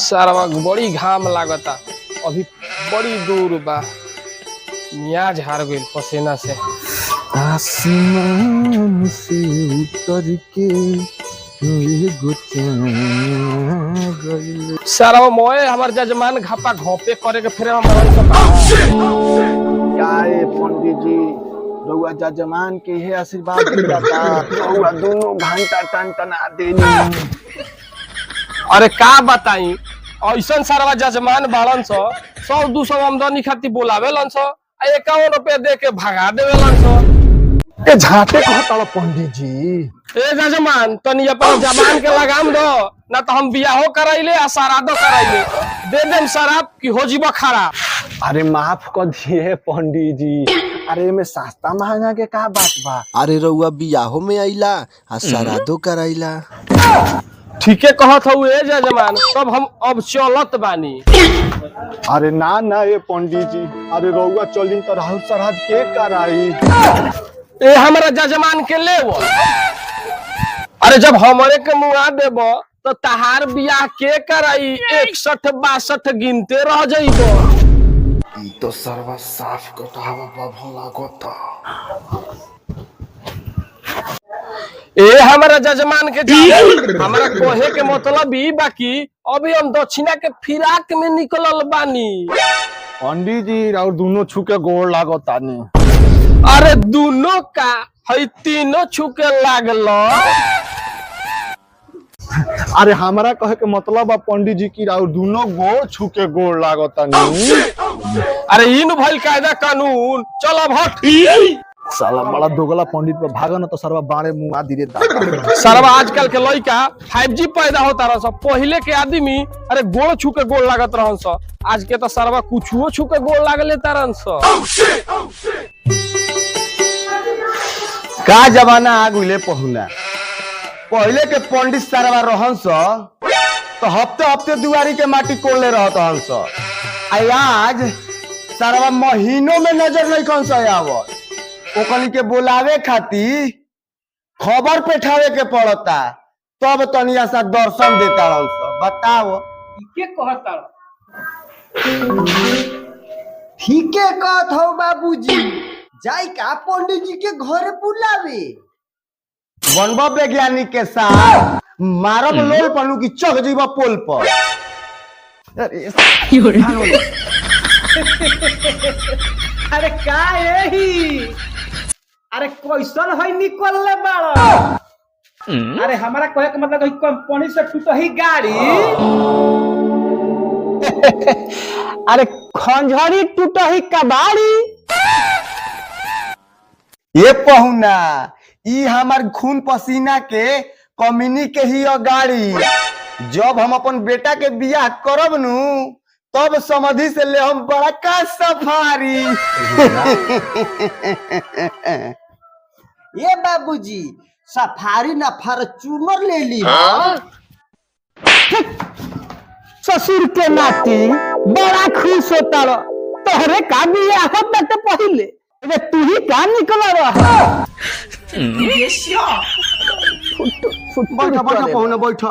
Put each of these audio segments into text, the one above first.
सारा बड़ी घाम लागता अभी बड़ी दूर बा मियाज हार गइल पसीना से। आसमान से उतर के सारा मोए हमार जजमान घापा घोपे करे के फिर हम काय पंडित जी रउआ जजमान के हे आशीर्वाद दिलाता रउआ दोनों घंटा टन देनी। अरे का बताई ऐसन सारा जजमान बाड़न सो 100-200 आमदनी खातिर बोलावेलन सो 51 रुपया दे के भगा देवेलन सो। ए झाटे कहता पंडित जी ए जजमान तनी अपन जबान के लगाम दो ना तो हम बियाहो कराइले आ सरादो कराइले दे देम शराब की हो जीबो खराब। अरे माफ कर दिए पंडित जी अरे में सस्ता महंगा के का बात बा। अरे रउआ बियाहो में आइला आ सरादो कराइला। ठीके कहत हऊ ए जजमान तब हम अब चलत बानी। अरे ना ना ये पंडित जी अरे रउआ चलिन तो राहुल सरहद के कराई। ए हमरा जजमान के लेव अरे जब हमरे के मुआ देब तो तहार बियाह के कराई 61-62 गिनते रह जाइबो। ई तो सरवा साफ कटावा बाबा लागता। ए हमरा जजमान के हमरा कोहे के मतलब ई बाकी अभी हम दक्षिणा के फिराक में निकलल बानी। पंडित जी और दोनों छुके गोड़ लागतानी। अरे दोनों का हई तीनों छुके लागल। अरे हमारा कहे के मतलब बा पंडित जी की और दोनों गोड़ छुके गोड़ लागतानी। अरे इन भइल कायदा कानून चल अब हट। साला बड़ा दोगला पंडित पे भागा न तो सरवा बाड़े मुंह धीरे सरवा आजकल के लड़का 5G पैदा होता रह सब पहले के आदमी अरे गोड़ छू के गोड़ लागत रहन सब आज के तो सरवा कुछुओ छू के गोड़ लागले तारन सब। का जमाना आ गइले पहुना पहले के पंडित सरवा रहन तो हफ्ते हफ्ते दुआरी के माटी कोड़ले रहत हन आज सरवा महीनों में नजर नहीं कौन सा आवत ओकनी के बुलावे खातिर खबर पेठावे के पड़ता तब तनिया सा दर्शन देता रहन बताओ के कहता ठीके कहत हो बाबूजी जाई का पंडित जी के घर बुलावे बनबा वैज्ञानिक के साथ मारब लोल पनु की चढ़ जीवा पोल पर। अरे का यही अरे कैसन है निकलले बाड़ा। अरे हमारा कहे के मतलब कंपनी से टूटही गाड़ी। अरे खंजरी टूटही कबाड़ी ये पहुना ई हमार खून पसीना के कमीनी के ही गाड़ी जब हम अपन बेटा के बियाह करब नु तब समधि से ले हम बड़ा का सफारी। ये बाबूजी सफारी ना फॉर्च्यूनर ले ली। ससुर के नाती बड़ा खुश होता तोहरे का बियाह होता तो पहले तू ही का निकल रहा। बैठा बैठा पहुना बैठा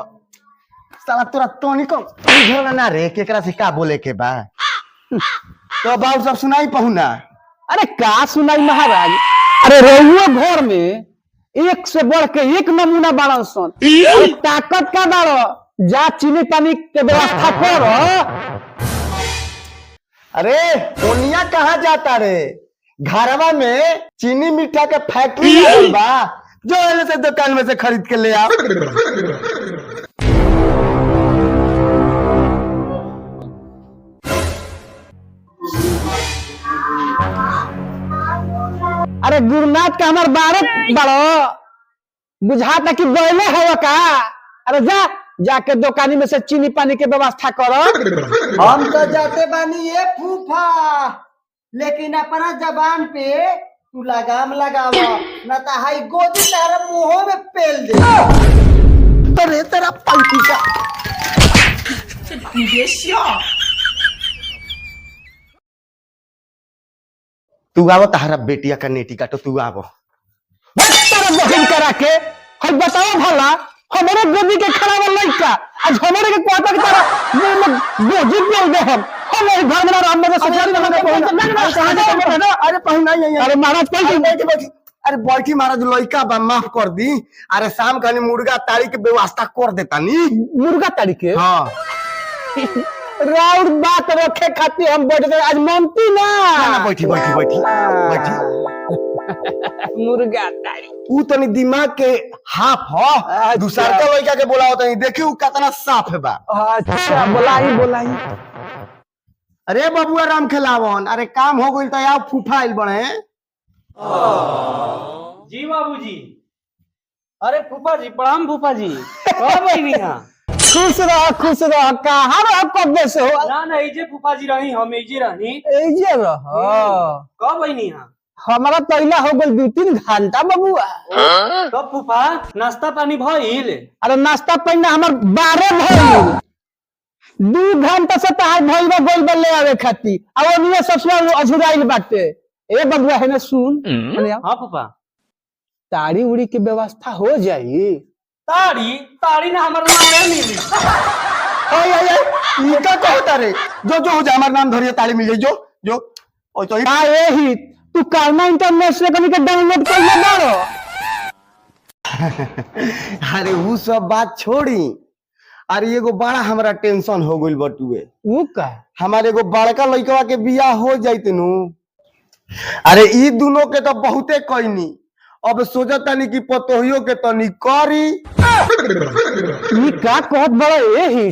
साला तोरा तोनी को बुझल ना रे केकरा से का बोले के बा तो बाबू सब सुनाई पहुना। अरे का सुनाई महाराज अरे रहुआ घर में एक से बढ़ के एक नमूना बाड़न सन ताकत का बाड़ो जा चीनी पानी के व्यवस्था करो। अरे ओनिया कहाँ जाता रे घरवा में चीनी मीठा के फैक्ट्री बा जो से दुकान में से खरीद के ले आओ। अरे गुरुनाथ का हमार बारत बड़ो बुझाता कि बैले है का। अरे जा जाके दुकानी में से चीनी पानी के व्यवस्था करो। हम तो जाते बानी ये फूफा लेकिन अपना जबान पे तू लगाम लगावा न तो हाई गोदी तारा मुंह में पेल दे। अरे तेरा पलटी का तू आवो तारा बेटिया का नेटी का तो तू आवो तेरा बहन करा के हल बताओ भला हमारे गोदी के खड़ा वाला लड़का आज हमारे के कहता कि तारा गोदी पे दे हमारे घर में राम में सफारी लगा के पहुंचा। अरे पहिना ही अरे महाराज कोई बैठी। अरे बैठी महाराज लड़का बा माफ कर दी। अरे शाम खानी मुर्गा तारी के व्यवस्था कर देता नी। मुर्गा तारी के हाँ राउर बात रखे खातिर हम बैठ गए आज मानती ना। बैठी बैठी बैठी बैठी। मुर्गा तारी ऊ तनी दिमाग के हाफ हो। दूसरा का लड़का के बोला होता नहीं देखी ऊ कितना साफ है बा। अच्छा बोलाई अरे बबुआ राम खिलावन अरे काम हो गई तो यार फूफा आइल बने। जी बाबूजी। अरे फूफा जी प्रणाम फूफा जी। कब आई यहाँ? खुश रह कहाँ रह कब से हो ना इजे फूफा जी रही हम इजे रही। एजे रह कब आई यहाँ? हमारा पहला हो गल 2-3 घंटा बबुआ। कब फूफा नाश्ता पानी भइल? अरे नाश्ता पानी हमार 12 भइल 2 घंटा से तहार भइल गोल बल ले आवे खाती अब ओनिए ससुरा अझुराइल बाटे। ए बबुआ है ना सुन हाँ फूफा। ताड़ी उड़ी की व्यवस्था हो जाई। ताड़ी ना हमारा नाम मिली। इनका कहता रे जो जो हो जाए हमारा नाम धरिए ताली मिल जाए जो जो ओ तो यही तू कालमा इंटरनेट से कभी के डाउनलोड कर ले बारो। अरे वो सब बात छोड़ी। अरे एगो बड़ा हमरा टेंशन हो गइल बटुए। वो का हमारे एगो बड़का लड़का के बियाह हो जाइत नु। अरे ई दोनों के तो बहुते कइनी अब सोचतानी कि पतोहियो के तनी करी। ई का कहत बड़ा एही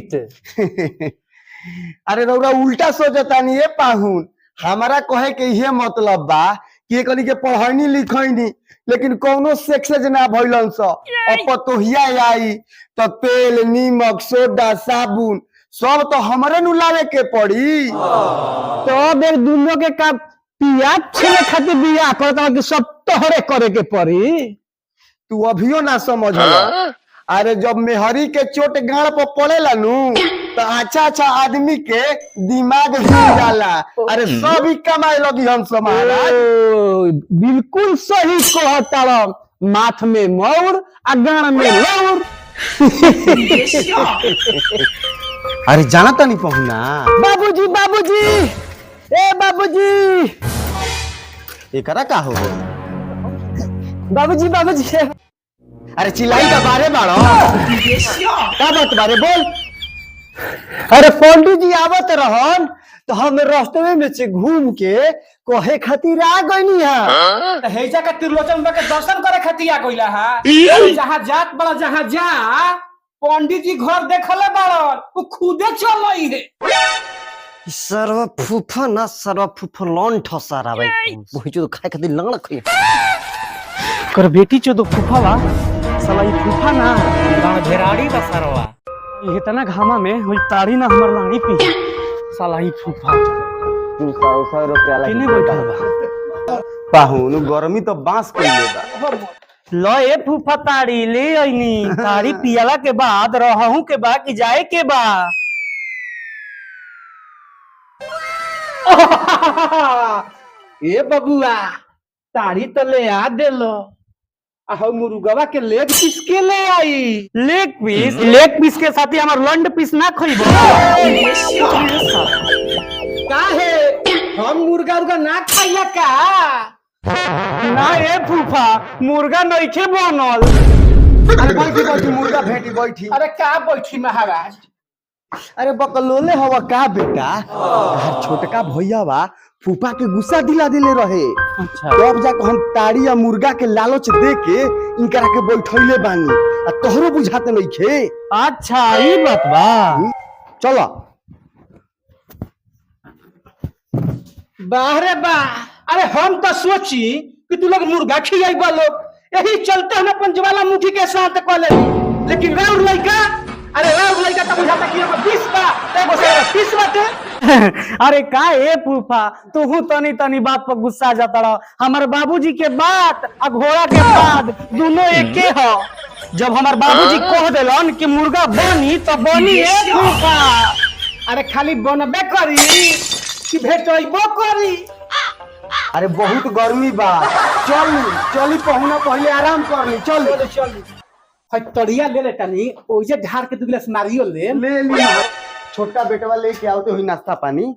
अरे रौरा उल्टा सोचतानी ए पाहुन। हमारा कहे के ये मतलब बा कि एकनी के पढ़ैनी लिखैनी लेकिन कौनो सक्सेस ना भइलन स। अब पतोहिया आई तो तेल नीमक सोडा साबुन सब तो हमरे नु लावे के पड़ी। तो एक दुनिया के का पिया छे खातिर बियाह करता कि सब तोहरे करे के पड़ी। तू अभियो ना समझ। अरे जब मेहरी के चोट गाड़ पर पड़ेला नु तो अच्छा आदमी के दिमाग हिल जाला। अरे सब ही कमाए लगी हम सब महाराज। बिल्कुल सही कहता माथ में मौर आ गाड़ में लौर। अरे जाना तो नहीं पहुना बाबूजी ए बाबूजी एकरा का हो गई? बाबूजी अरे चिल्लाई का बारे बाड़ो का बात बारे बोल। अरे पंडित जी आवत रहन तो हम रास्ते में से घूम के कहे खातिर आ गईनी है। हेजा का त्रिलोचन बा के दर्शन करे खातिर आ गइला है। जहाँ जात बड़ा जहाँ जा पंडित जी घर देखले बाड़न वो खुदे चल रही है। सर्व फूफा ना सर्व फूफा लॉन ठसारा भाई वही जो खाए खातिर लंगड़ा खई कर बेटी चो दो फूफा बा साला ई फूफा ना गांव घेराड़ी बा सरवा। ये इतना घामा में होई ताड़ी ना हमर लानी पी साला ई फूफा 200 रुपया किने बैठल बा। पाहुन गर्मी तो बांस कइले बा। लो ए फूफा ताड़ी ले आईनी ताड़ी पियाला के बाद रहूं के बा कि जाए के बा। ए बबुआ ताड़ी तो ले आ देलो आ मुर्गवा के लेग पीस के ले आई। लेग पीस के साथ ही हमार लंड पीस ना खइबो। का है हम मुर्गा ना खाइला का? ना ए फूफा मुर्गा नइखे बनल। अरे बैठी मुर्गा भेटी बैठी। अरे का बैठी महाराज? अरे बकलोले हवा का बेटा छोटका भैया बा फूफा के गुस्सा दिला दिले रहे। अच्छा तब जाके हम ताड़ी या मुर्गा के लालच दे के इनकरा के बैठैले बानी आ तोहरो बुझाते नइखे। अच्छा ई बात बा। चलो बाहरे बा। अरे हम तो सोची कि तू लोग मुर्गा खियाइबा लोग यही चलते हम अपन ज्वाला मुखी के साथ कॉलेज लेकिन राउर लइका अरे राउर लइका तो बुझाता कि हम 20 बा एगो से 30 बाटे। अरे का ए फूफा तू तनी बात पर गुस्सा जाता रह। हमारे बाबूजी के बात आ घोड़ा के बाद दोनों एके हो। जब हमारे बाबूजी कह देलन कि मुर्गा बनी तो बनी ए फूफा। अरे खाली बनबे करी कि भेटइबो करी। अरे बहुत गर्मी बा चली पहुना पहले आराम कर ली चल। है तड़िया ले ले तनी ओजे ढार के 2 गिलास नारियो ले ले ली छोटा बेटवा लेके आओ तो हुई नाश्ता पानी